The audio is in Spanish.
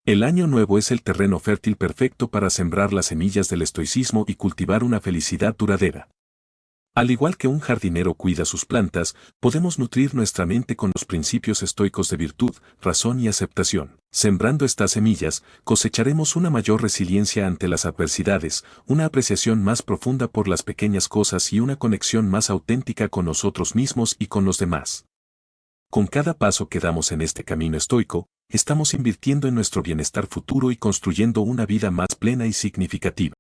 El año nuevo es el terreno fértil perfecto para sembrar las semillas del estoicismo y cultivar una felicidad duradera. Al igual que un jardinero cuida sus plantas, podemos nutrir nuestra mente con los principios estoicos de virtud, razón y aceptación. Sembrando estas semillas, cosecharemos una mayor resiliencia ante las adversidades, una apreciación más profunda por las pequeñas cosas y una conexión más auténtica con nosotros mismos y con los demás. Con cada paso que damos en este camino estoico, estamos invirtiendo en nuestro bienestar futuro y construyendo una vida más plena y significativa.